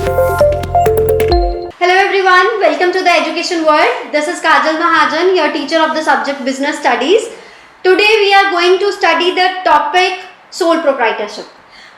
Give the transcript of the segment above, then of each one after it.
Hello everyone, welcome to the education world. This is Kajal Mahajan, your teacher of the subject business studies. Today we are going to study the topic sole proprietorship.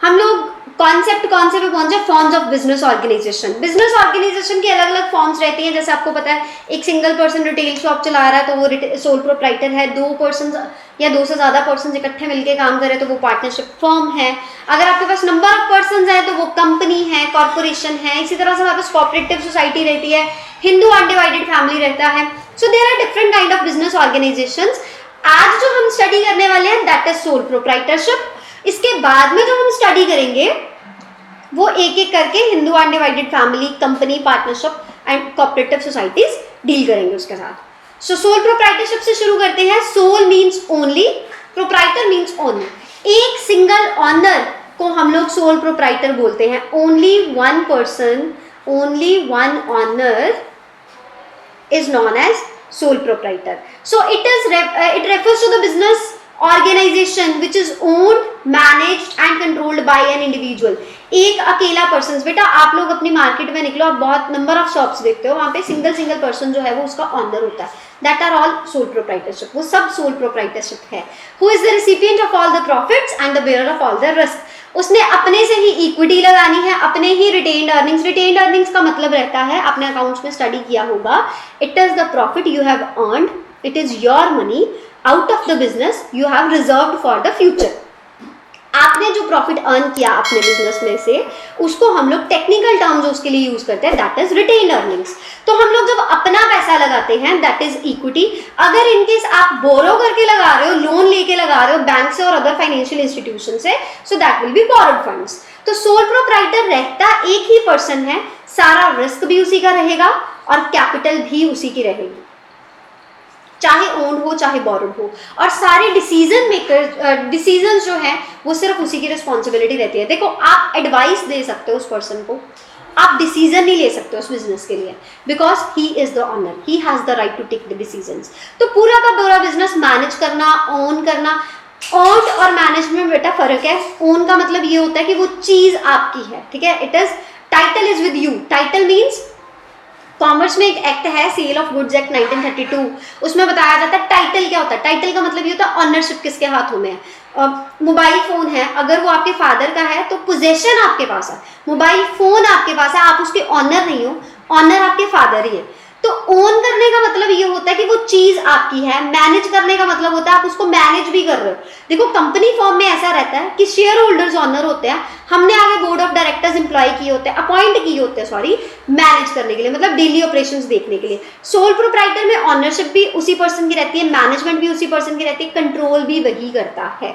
हम लोग concept कौन से पे पहुंचे? Forms of business organization. Business organization की अलग अलग forms रहती हैं. जैसे आपको पता है, एक सिंगल पर्सन रिटेल शॉप चला रहा है तो वो सोल प्रोप्राइटर है. दो पर्सन या दो से ज़्यादा पर्सन इकट्ठे मिलकर काम करें तो वो पार्टनरशिप फॉर्म है. अगर आपके पास नंबर ऑफ पर्सन है तो वो कंपनी है, कॉर्पोरेशन है. इसी तरह से हमारे पास कोऑपरेटिव सोसाइटी रहती है, हिंदू अनडिवाइडेड फैमिली रहता है. So there are different kind of business organizations. आज जो हम स्टडी करने वाले हैं दैट इज सोल प्रोप्राइटरशिप. इसके बाद में जो हम स्टडी करेंगे वो एक एक करके Hindu undivided family, company, partnership and cooperative societies deal करेंगे उसके साथ. सो सोल प्रोप्राइटरशिप से शुरू करते हैं. Sole means only, proprietor means only. एक सिंगल ऑनर को हम लोग सोल प्रोप्राइटर बोलते हैं. Only one person, only one owner is known as sole proprietor. So it refers to the business organization which is owned, managed and controlled by an individual. एक अकेला person. बेटा आप लोग अपनी मार्केट में निकलो, आप बहुत नंबर ऑफ शॉप्स देखते हो, वहाँ पे सिंगल पर्सन जो है वो उसका ऑनर होता है. That are all sole proprietorship. वो सब सोल प्रोप्राइटरशिप है. Who is the recipient of all the profits and the bearer of all the risk. उसने अपने से ही इक्विटी लगानी है, अपने ही रिटेन्ड अर्निंग्स. रिटेन्ड अर्निंग्स का मतलब रहता है, आपने अकाउंट्स में स्टडी किया होगा, it is the profit you have earned, it is your money out of the business you have reserved for the future. आपने जो प्रॉफिट अर्न किया अपने बिजनेस में से, उसको हम लोग टेक्निकल टर्म जो उसके लिए यूज करते हैं दैट इज रिटेन्ड अर्निंग्स. तो हम लोग जब अपना पैसा लगाते हैं दैट इज इक्विटी. अगर इनकेस आप बोरो करके लगा रहे हो, लोन लेके लगा रहे हो बैंक से और अदर फाइनेंशियल इंस्टीट्यूशन से, so that will be borrowed funds. तो सोल प्रोप्राइटर रहता एक ही पर्सन है, सारा रिस्क भी उसी का रहेगा और कैपिटल भी उसी की रहेगी, चाहे ओन हो चाहे बोरोड हो. और सारे डिसीजन जो है वो सिर्फ उसी की रिस्पॉन्सिबिलिटी रहती है. देखो, आप एडवाइस दे सकते हो उस पर्सन को, आप डिसीजन नहीं ले सकते उस बिजनेस के लिए, because he is the owner, he has the right to take the decisions. तो पूरा का पूरा बिजनेस मैनेज करना, ओन करना. ओन और मैनेजमेंट में बेटा फर्क है. ओन का मतलब ये होता है कि वो चीज आपकी है, ठीक है. It is title is with you. Title means, commerce में एक एक्ट है सेल ऑफ गुड्स एक्ट 1932, उसमें बताया जाता है टाइटल क्या होता है. टाइटल का मतलब ये होता है ऑनरशिप किसके हाथों में है. मोबाइल फोन है, अगर वो आपके फादर का है तो पोजेशन आपके पास है. मोबाइल फोन आपके पास है, आप उसके ऑनर नहीं हो, ऑनर आपके फादर ही है. तो ओन करने का मतलब ये होता है कि वो चीज आपकी है. मैनेज करने का मतलब होता है आप उसको मैनेज भी कर रहे हो. देखो, कंपनी फॉर्म में ऐसा रहता है कि शेयर होल्डर्स ऑनर होते हैं, हमने आगे बोर्ड ऑफ डायरेक्टर्स एम्प्लॉय किए होते हैं, अपॉइंट किए होते हैं मैनेज करने के लिए, मतलब डेली ऑपरेशंस देखने के लिए. सोल प्रोप्राइटर में ऑनरशिप भी उसी पर्सन की रहती है, मैनेजमेंट भी उसी पर्सन की रहती है, कंट्रोल भी वही करता है.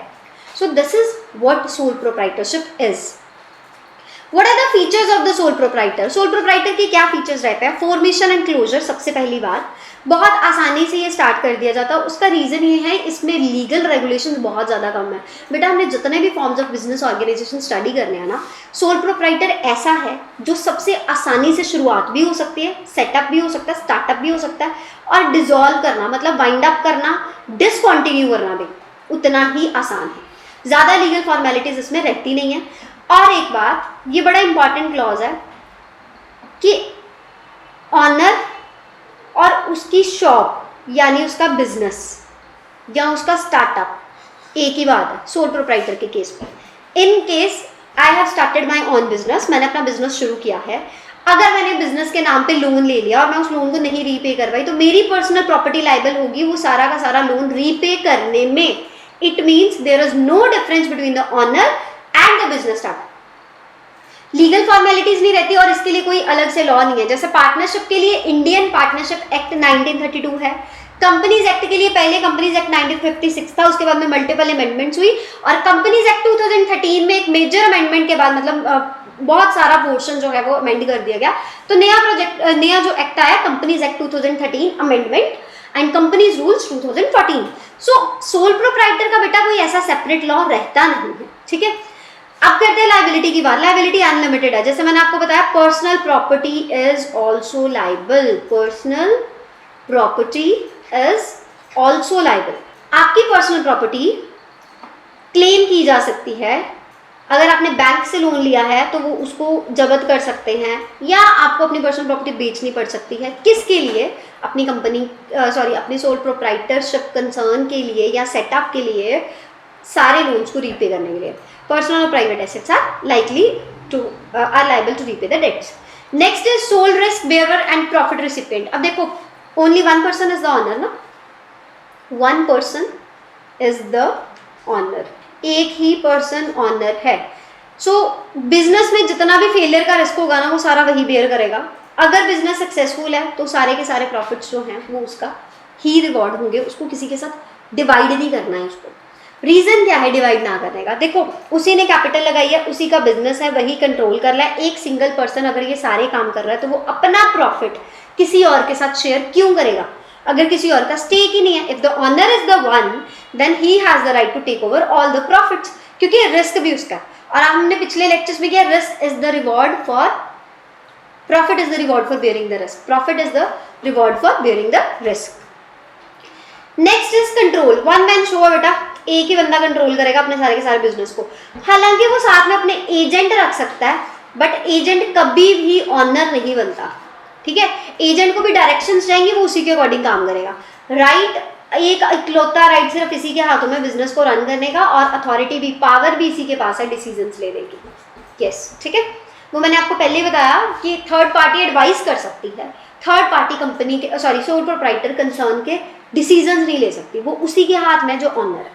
So this is what sole proprietorship is. What are the features of the sole proprietor? Sole proprietor के क्या फीचर्स रहते हैं? Formation and closure. सबसे पहली बात, बहुत आसानी से ये स्टार्ट कर दिया जाता है. उसका रीजन ये है, इसमें लीगल रेगुलेशंस बहुत ज़्यादा कम है. बेटा, हमने जितने भी forms of business organization study करने हैं ना, सोल प्रोप्राइटर ऐसा है जो सबसे आसानी से शुरुआत भी हो सकती है, सेटअप भी हो सकता है, स्टार्टअप भी हो सकता है, और डिजॉल्व करना मतलब वाइंड अप करना, डिसकंटिन्यू करना भी उतना ही आसान है. ज़्यादा लीगल फॉर्मेलिटीज इसमें रहती नहीं है. और एक बात, ये बड़ा इंपॉर्टेंट क्लॉज है कि ऑनर और उसकी शॉप यानी उसका बिजनेस या उसका स्टार्टअप एक ही बात है सोल प्रोप्राइटर के केस में. इन case I have started my own business, मैंने अपना बिजनेस शुरू किया है. अगर मैंने बिजनेस के नाम पे लोन ले लिया और मैं उस लोन को नहीं रीपे कर पाई तो मेरी पर्सनल प्रॉपर्टी लाइबल होगी वो सारा का सारा लोन रीपे करने में. It means there is no difference between the owner and the business startup. Legal formalities नहीं रहती और इसके लिए कोई अलग से लॉ नहीं है. जैसे पार्टनरशिप के लिए इंडियन पार्टनरशिप एक्ट 1932 है. कंपनीज एक्ट के लिए पहले कंपनीज एक्ट 1956 था, उसके बाद में मल्टीपल अमेंडमेंट्स हुई और कंपनीज एक्ट 2013 में एक मेजर अमेंडमेंट के बाद मतलब बहुत सारा पोर्शन जो है वो अमेंड कर दिया गया. तो नया जो एक्ट आया companies act 2013 amendment and companies rules 2014. So sole proprietor का बेटा कोई ऐसा सेपरेट लॉ रहता नहीं है, ठीक है. अब करते हैं लाइबिलिटी की बात. लाइबिलिटी अनलिमिटेड है. जैसे मैंने आपको बताया, personal property is also liable. Personal property is also liable. आपकी पर्सनल प्रॉपर्टी क्लेम की जा सकती है अगर आपने बैंक से लोन लिया है तो वो उसको जब्त कर सकते हैं, या आपको अपनी पर्सनल प्रॉपर्टी बेचनी पड़ सकती है। किसके लिए? अपनी कंपनी अपनी सोल प्रोप्राइटरशिप कंसर्न के लिए या सेटअप के लिए, सारे लोन्स को रीपे करने के लिए। पर्सनल और private assets are liable to repay the debts. Next is sole risk bearer and profit recipient. अब देखो, only one person is the owner ना, one person is the owner, एक ही पर्सन ऑनर है। सो बिजनेस में जितना भी फेलियर का रिस्क होगा ना, वो सारा वही बेयर करेगा। अगर बिजनेस सक्सेसफुल है तो सारे के सारे प्रॉफिट्स जो हैं वो उसका ही रिवॉर्ड होंगे, उसको किसी के साथ डिवाइड नहीं करना है उसको। रीजन क्या है डिवाइड ना करने का? देखो, उसी ने कैपिटल लगाई है, उसी का बिजनेस है, वही कंट्रोल कर रहा है। एक सिंगल पर्सन अगर ये सारे काम कर रहा है तो वो अपना प्रॉफिट किसी और के साथ शेयर क्यों करेगा, अगर किसी और का स्टेक ही नहीं है? If the owner is the one, then he has the right to take over all the profits, क्योंकि रिस्क भी उसका। और हमने पिछले लेक्चर्स में किया, risk is the reward for profit, is the reward for bearing the risk, profit is the reward for bearing the risk. Next is control. One man show है बेटा, एक ही बंदा कंट्रोल करेगा अपने सारे के सारे बिजनेस को। हालांकि वो साथ में अपने एजेंट रख सकता है, बट एजेंट कभी भी ऑनर नहीं बनता, ठीक है? एजेंट को भी डायरेक्शंस जाएंगे, वो उसी के अकॉर्डिंग काम करेगा। राइट, एक इकलौता राइट सिर्फ इसी के हाथों में बिजनेस को रन करने का, और अथॉरिटी भी, पावर भी इसी के पास है डिसीजंस लेने की। यस, ठीक है? वो मैंने आपको पहले ही बताया कि थर्ड पार्टी एडवाइस कर सकती है, थर्ड पार्टी कंपनी के सोल प्रोप्राइटर कंसर्न के डिसीजंस नहीं ले सकती, वो उसी के हाथ में जो ऑनर है।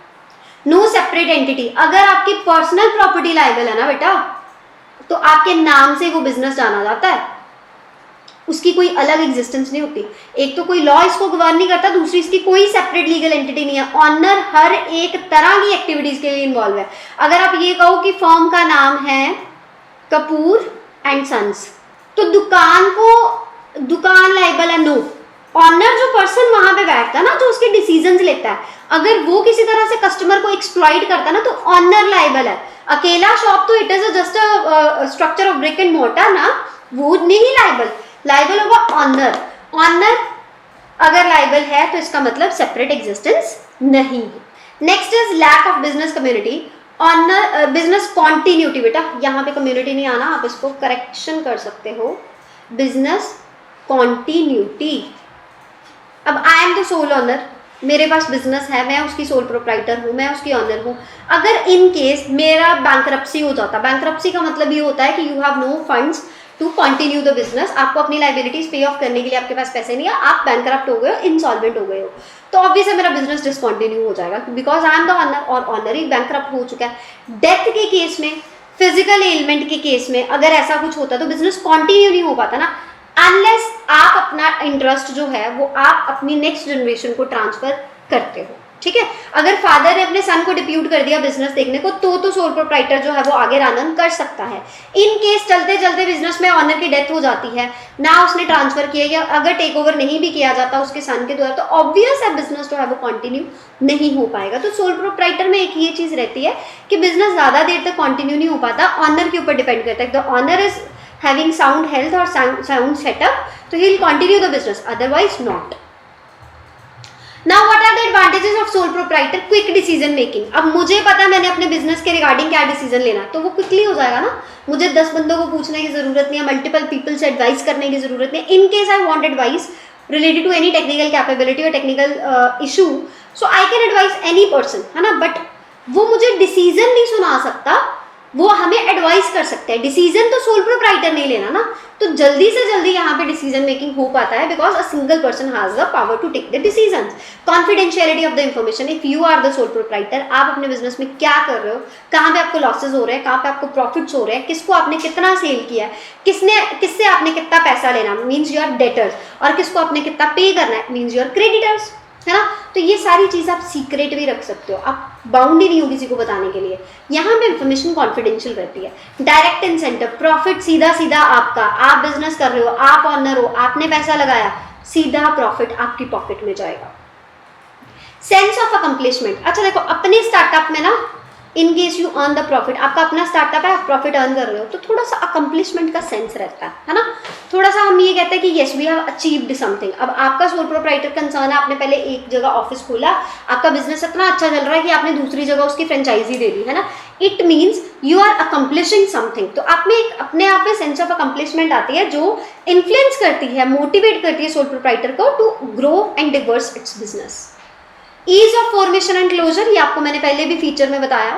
No separate entity. अगर आपकी पर्सनल प्रॉपर्टी लायबल है ना बेटा, तो आपके नाम से वो बिजनेस जाना जाता है, उसकी कोई अलग एग्जिस्टेंस नहीं होती। एक तो कोई लॉ इसको गवर्न नहीं करता, दूसरी इसकी कोई सेपरेट लीगल एंटिटी नहीं है। ऑनर हर एक तरह की एक्टिविटीज के लिए इन्वॉल्व है। अगर आप ये कहो कि फर्म का नाम है कपूर एंड सन्स, तो दुकान लायबल है? नो। ऑनर जो पर्सन वहां पे बैठता है ना, जो उसके डिसीजंस लेता है, अगर वो किसी तरह से कस्टमर को एक्सप्लॉइट करता है ना, तो ऑनर लायबल है। अकेला शॉप तो it is just a structure of brick and mortar ना, वो नहीं लायबल होगा ऑनर। ऑनर अगर लायबल है तो इसका मतलब सेपरेट एग्जिस्टेंस नहीं है। Next is lack of business community. Owner business continuity. बेटा यहाँ पे कम्युनिटी नहीं आना, आप इसको करेक्शन कर सकते हो, बिजनेस कॉन्टिन्यूटी। अब I am the sole owner, मेरे पास बिजनेस है, मैं उसकी सोल प्रोप्राइटर हूँ, मैं उसकी ऑनर हूँ। अगर इन केस मेरा बैंकरप्सी हो जाता, बैंकरप्सी का मतलब ये होता है कि you have no funds to continue the business, आपको अपनी लाइबिलिटीज पे ऑफ करने के लिए आपके पास पैसे नहीं है, आप बैंकरप्ट हो गए हो, इंसॉल्वेंट हो गए हो, तो ऑब्वियसली मेरा बिजनेस डिसकंटिन्यू हो जाएगा, because I am the owner, और ऑनर ही बैंकरप्ट हो चुका है। डेथ के केस में, फिजिकल एलिमेंट के केस में अगर ऐसा कुछ होता है तो बिजनेस कंटिन्यू नहीं हो पाता ना, अनलेस आप अपना इंटरेस्ट जो है वो आप अपनी नेक्स्ट जनरेशन को ट्रांसफर करते हो, ठीक है? अगर फादर ने अपने सन को डिप्यूट कर दिया बिजनेस देखने को, तो सोल प्रोप्राइटर जो है वो आगे रन कर सकता है। इन केस चलते चलते बिजनेस में ऑनर की डेथ हो जाती है ना, उसने ट्रांसफर किया, या अगर टेक ओवर नहीं भी किया जाता उसके सन के द्वारा, तो ऑब्वियस है बिजनेस जो है वो कंटिन्यू नहीं हो पाएगा। तो सोल प्रोप्राइटर में एक ये चीज रहती है कि बिजनेस ज्यादा देर तक कंटिन्यू नहीं हो पाता, ऑनर के ऊपर डिपेंड करता है। The owner is having sound health or sound setup, so he will continue the business, otherwise not. Now what are the advantages of sole proprietor? Quick decision making. अब मुझे पता है मैंने अपने बिजनेस के रिगार्डिंग क्या डिसीजन लेना, तो वो क्विकली हो जाएगा ना, मुझे 10 बंदों को पूछने की जरूरत नहीं है, मल्टीपल पीपल से एडवाइस करने की जरूरत नहीं है। In case I want advice related to any technical capability और technical issue, so I can advise any person, है ना, बट वो मुझे डिसीजन नहीं सुना सकता, वो हमें एडवाइस कर सकते हैं। डिसीजन तो सोल प्रोप्राइटर नहीं लेना ना, तो जल्दी से जल्दी यहाँ पे डिसीजन मेकिंग हो पाता है, because a single person has the power to take the decisions. Confidentiality of the information, if you are the sole proprietor, आप अपने बिजनेस में क्या कर रहे हो, कहाँ पे आपको लॉसेज हो रहे हैं, कहाँ पे आपको प्रॉफिट्स हो रहे हैं, किसको आपने कितना सेल किया है, किससे आपने कितना पैसा लेना, मीन्स यू आर डेटर्स, और किसको आपने कितना पे करना है, मीन्स यू आर क्रेडिटर्स, है ना। तो ये सारी चीज आप सीक्रेट भी रख सकते हो, आप बाउंड ही नहीं हो किसी को बताने के लिए। यहाँ पे इंफॉर्मेशन कॉन्फिडेंशियल रहती है। डायरेक्ट इंसेंटिव, प्रॉफिट सीधा सीधा आपका, आप बिजनेस कर रहे हो, आप ऑनर हो, आपने पैसा लगाया, सीधा प्रॉफिट आपकी पॉकेट में जाएगा। सेंस ऑफ अकम्प्लिशमेंट, अच्छा देखो अपने स्टार्टअप में ना इन case you earn the profit, आपका अपना स्टार्टअप है, आप प्रॉफिट अर्न कर रहे हो, तो थोड़ा सा अकम्पलिशमेंट का सेंस रहता है ना, थोड़ा सा हम ये कहते हैं कि yes we have achieved something. अब आपका सोल प्रोप्राइटर कंसर्न है, आपने पहले एक जगह ऑफिस खोला, आपका बिजनेस इतना अच्छा चल रहा है कि आपने दूसरी जगह उसकी फ्रेंचाइजी दे दी, है ना, it means you are accomplishing something. तो आप में एक अपने आप में सेंस ऑफ अकम्पलिशमेंट आती है जो इन्फ्लुएंस करती है, मोटिवेट करती है सोल प्रोप्राइटर को to grow and diverse its business. Ease of formation and closure, ये आपको मैंने पहले भी फीचर में बताया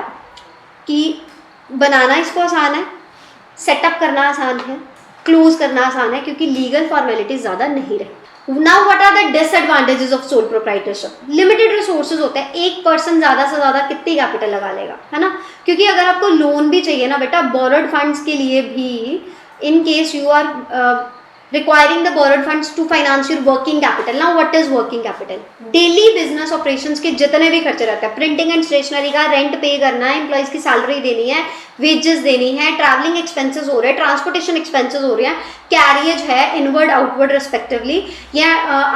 कि बनाना इसको आसान है, सेटअप करना आसान है, क्लोज करना आसान है, क्योंकि लीगल फॉर्मेलिटीज ज़्यादा नहीं रहे। Now what are the disadvantages of sole proprietorship? Limited resources होते हैं, एक पर्सन ज़्यादा से ज़्यादा कितनी कैपिटल लगा लेगा, है ना, क्योंकि अगर आपको लोन भी चाहिए ना बेटा, बोरोड फंड्स के लिए भी, in case you are requiring the borrowed funds to finance your working capital. Now what is working capital? Daily business operations के जितने भी खर्चे रहते हैं, प्रिंटिंग एंड स्टेशनरी का रेंट पे करना है, एम्प्लॉइज की सैलरी देनी है, वेजेस देनी है, ट्रैवलिंग एक्सपेंसेस हो रहे हैं, ट्रांसपोर्टेशन एक्सपेंसेस हो रहे हैं, कैरियज है इनवर्ड आउटवर्ड रेस्पेक्टिवली, या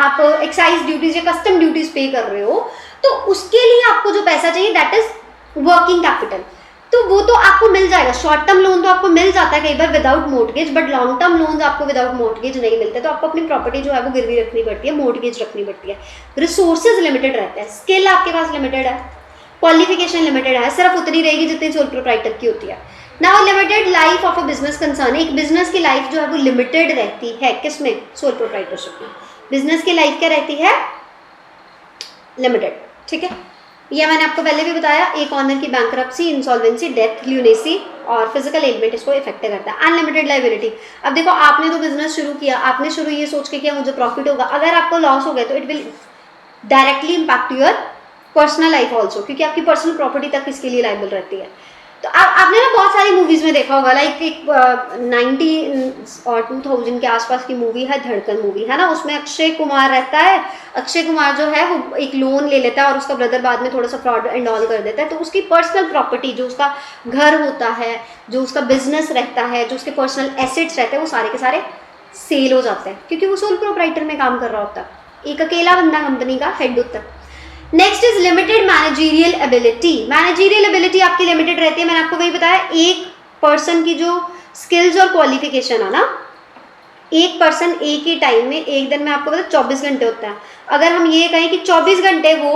आप एक्साइज ड्यूटीज या कस्टम ड्यूटीज पे कर रहे हो, तो उसके लिए आपको जो पैसा चाहिए दैट इज वर्किंग कैपिटल। तो वो तो आपको मिल जाएगा, शॉर्ट टर्म लोन तो आपको मिल जाता है कई बार without mortgage, but long term loans आपको विदाउट मोर्टगेज नहीं मिलते, तो आपको अपनी प्रॉपर्टी जो है वो गिरवी रखनी पड़ती है, मोर्टगेज रखनी पड़ती है। रिसोर्सेज लिमिटेड रहते हैं, स्किल आपके पास लिमिटेड है, क्वालिफिकेशन लिमिटेड है, सिर्फ उतनी रहेगी जितनी सोल प्रोप्राइटर की होती है। Now limited life of a business concern, एक बिजनेस की लाइफ जो है वो लिमिटेड रहती है, किसमें? सोल प्रोप्राइटरशिप में। बिजनेस की लाइफ क्या रहती है? लिमिटेड, ठीक है। यह मैंने आपको पहले भी बताया, एक ऑनर की बैंकरप्सी, इंसॉल्वेंसी, डेथ, ल्यूनेसी और फिजिकल एलिमेंट इसको इफेक्ट करता है। अनलिमिटेड लाइबिलिटी, अब देखो आपने तो बिजनेस शुरू किया, आपने शुरू ये सोच के किया मुझे प्रॉफिट होगा, अगर आपको लॉस हो गया तो it will directly impact your personal life also, क्योंकि आपकी पर्सनल प्रॉपर्टी तक इसके लिए लाइबल रहती है। तो आपने ना बहुत सारी मूवीज में देखा होगा, लाइक एक 90 और 2000 के आसपास की मूवी है धड़कन मूवी, है ना, उसमें अक्षय कुमार रहता है। अक्षय कुमार जो है वो एक लोन ले लेता है और उसका ब्रदर बाद में थोड़ा सा फ्रॉड एंड ऑल कर देता है, तो उसकी पर्सनल प्रॉपर्टी, जो उसका घर होता है, जो उसका बिजनेस रहता है, जो उसके पर्सनल एसेट्स रहते हैं, वो सारे के सारे सेल हो जाते हैं, क्योंकि वो सोल प्रोप्राइटर में काम कर रहा होता है, एक अकेला बंदा कंपनी का हेड होता है। Next is limited managerial ability. Managerial ability आपकी लिमिटेड रहती है, मैंने आपको वही बताया, एक पर्सन की जो स्किल्स और क्वालिफिकेशन है ना, एक पर्सन एक ही टाइम में, एक दिन में आपको पता 24 घंटे होता है, अगर हम ये कहें कि 24 घंटे वो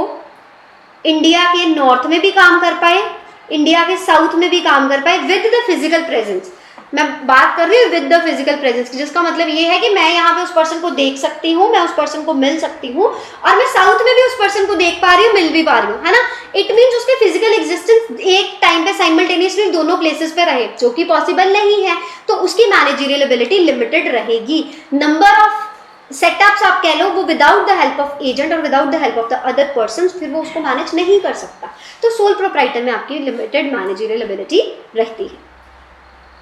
इंडिया के नॉर्थ में भी काम कर पाए, इंडिया के साउथ में भी काम कर पाए विद द फिजिकल प्रेजेंस, मैं बात कर रही हूँ विद द फिजिकल प्रेजेंस की, जिसका मतलब ये है कि मैं यहाँ पे उस पर्सन को देख सकती हूँ, मैं उस पर्सन को मिल सकती हूँ, और मैं साउथ में भी उस पर्सन को देख पा रही हूँ, मिल भी पा रही हूँ, है ना। इट मीन्स उसके फिजिकल एग्जिस्टेंस एक टाइम पे साइमल्टेनियसली दोनों प्लेसेस पे रहे, जो कि पॉसिबल नहीं है, तो उसकी मैनेजरियल एबिलिटी लिमिटेड रहेगी। नंबर ऑफ सेटअप्स आप कह लो, वो without the help of agent और without the help of the other person फिर वो उसको मैनेज नहीं कर सकता, तो सोल प्रोप्राइटर में आपकी लिमिटेड मैनेजरियल एबिलिटी रहती है।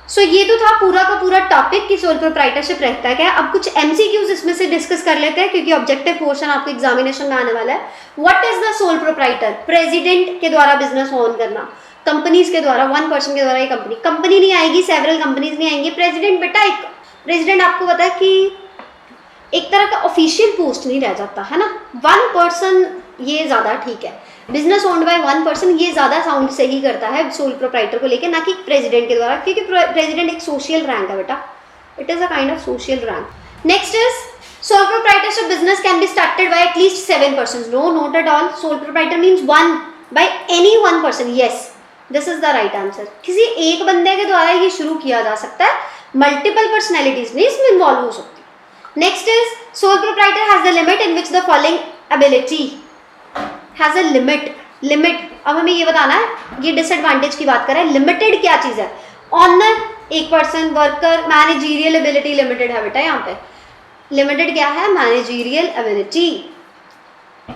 सो ये तो था पूरा का पूरा टॉपिक कि सोल प्रोप्राइटरशिप रहता है क्या। अब कुछ एमसीक्यूज इसमें से डिस्कस कर लेते हैं, क्योंकि ऑब्जेक्टिव पोर्शन आपको एग्जामिनेशन में आने वाला है। What is the sole proprietor? President के द्वारा बिजनेस ओन करना, कंपनीज के द्वारा, वन पर्सन के द्वारा ये कंपनी नहीं आएगी, सेवरल कंपनीज नहीं आएंगी। प्रेसिडेंट बेटा, एक प्रेसिडेंट आपको पता है कि एक तरह का ऑफिशियल पोस्ट नहीं रह जाता, है ना, वन पर्सन ये ज़्यादा ठीक है, business owned by one person ये ज़्यादा साउंड सही करता है सोल प्रोप्राइटर को लेकर, ना कि प्रेसिडेंट के द्वारा, क्योंकि प्रेसिडेंट एक सोशल रैंक है बेटा, it is a kind of social rank. Next is sole proprietorship business can be started by at least 7 persons। No, not at all. Sole proprietor means one, by any one person. Yes, this is the right answer. किसी एक बंदे के द्वारा ये शुरू किया जा सकता है, मल्टीपल पर्सनैलिटीज नहीं इसमें इन्वॉल्व हो सकती। Next is sole proprietor has the limit in which the following ability has a limit. Limit, अब हमें ये बताना है, ये डिसएडवांटेज की बात कर रहे हैं, लिमिटेड क्या चीज़ है? ऑनर एक person, worker, managerial ability limited है बेटा, यहाँ पे लिमिटेड क्या है? Managerial ability.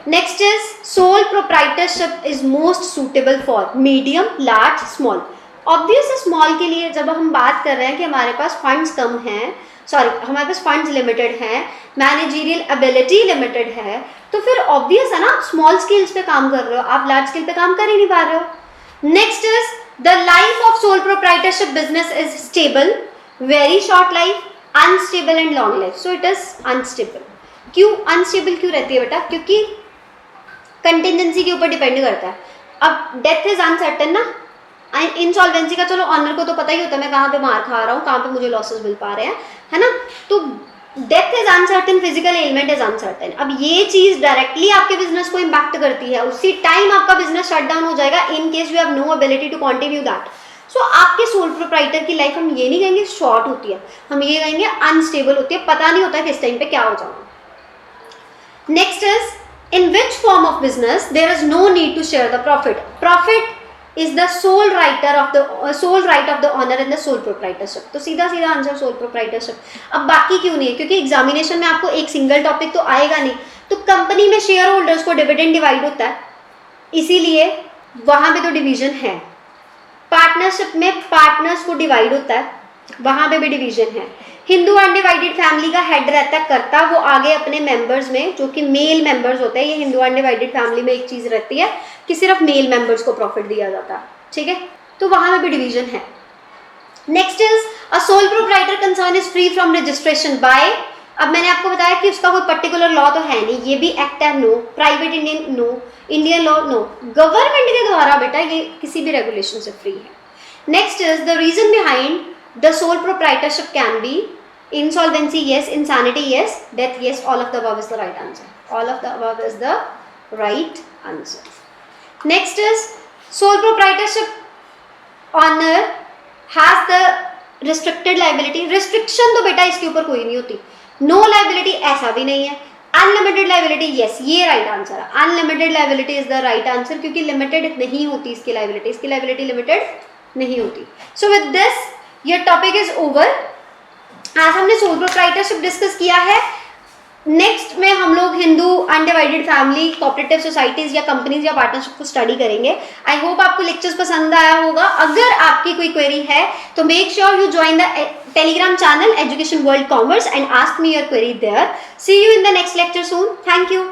Next is sole proprietorship is most suitable for medium, large, small. Obvious है स्मॉल के लिए, जब हम बात कर रहे हैं कि हमारे पास फंड्स कम हैं, सॉरी हमारे पास फंड्स लिमिटेड हैं, मैनेजरियल एबिलिटी लिमिटेड है, तो फिर ऑब्वियस है ना आप स्मॉल स्केल्स पे काम कर रहे हो, आप लार्ज स्केल पे काम कर ही नहीं पा रहे हो। Next is the life of sole proprietorship business is stable, very short life, unstable and long life. So it is unstable. क्यों अनस्टेबल क्यों रहती है बेटा? क्योंकि कंटिजेंसी के ऊपर डिपेंड करता है। अब डेथ इज अनसर्टेन ना, इंसॉल्वेंसी का चलो ऑनर को तो पता ही होता है मैं कहाँ पे मार खा रहा हूँ, कहाँ पे मुझे लॉसेस मिल पा रहे हैं, है ना। तो death is uncertain, physical element is uncertain. अब ये चीज डायरेक्टली आपके बिजनेस को इम्पैक्ट करती है, उसी टाइम आपका बिजनेस शट डाउन हो जाएगा in case you have no ability to continue that. So आपके सोल प्रोप्राइटर की लाइफ हम ये नहीं कहेंगे शॉर्ट होती है, हम ये कहेंगे अनस्टेबल होती है, पता नहीं होता किस टाइम पे क्या हो जाएगा। Next is in which form of business there is no need to share the profit. Profit is the sole right of the owner in the sole proprietorship. तो सीधा सीधा आंसर सोल प्रोप्राइटरशिप। अब बाकी क्यों नहीं है, क्योंकि एग्जामिनेशन में आपको एक सिंगल टॉपिक तो आएगा नहीं, तो कंपनी में शेयर होल्डर्स को डिविडेंड डिवाइड होता है, इसीलिए वहां पे तो डिवीजन है। पार्टनरशिप में पार्टनर्स को डिवाइड होता है, वहां पे भी डिवीजन है। हिंदू अनडिवाइडेड फैमिली का हेड रहता है करता, वो आगे अपने मेंबर्स में जो कि मेल मेंबर्स होते हैं, ये हिंदू अनडिवाइडेड फैमिली में एक चीज रहती है कि सिर्फ मेल मेंबर्स को प्रॉफिट दिया जाता है, ठीक है, तो वहां में भी डिवीजन है। Next is a sole proprietor concern is free from registration bye, अब मैंने आपको बताया कि उसका कोई पर्टिकुलर लॉ तो है नहीं, ये भी एक्ट है no, private Indian no, Indian law no, government के द्वारा बेटा ये किसी भी रेगुलेशन से फ्री है। Next is the reason behind the sole proprietorship can be insolvency yes, insanity yes, death yes, all of the above is the right answer, all of the above is the right answer. Next is sole proprietorship owner has the restricted liability, restriction तो बेटा इसके ऊपर कोई नहीं होती, no liability ऐसा भी नहीं है, अनलिमिटेड लाइबिलिटी यस, ये राइट आंसर है, unlimited liability is the right answer, क्योंकि लिमिटेड नहीं होती इसकी लाइबिलिटी लिमिटेड नहीं होती। सो विद दिस ये टॉपिक इज ओवर। आज हमने सोल प्रोप्राइटरशिप डिस्कस किया है, नेक्स्ट में हम लोग Hindu undivided family, cooperative societies या कंपनीज या पार्टनरशिप को स्टडी करेंगे। आई होप आपको लेक्चर्स पसंद आया होगा। अगर आपकी कोई क्वेरी है तो make sure you join the Telegram channel Education World Commerce and ask me your query there. See you in the next lecture soon. Thank you.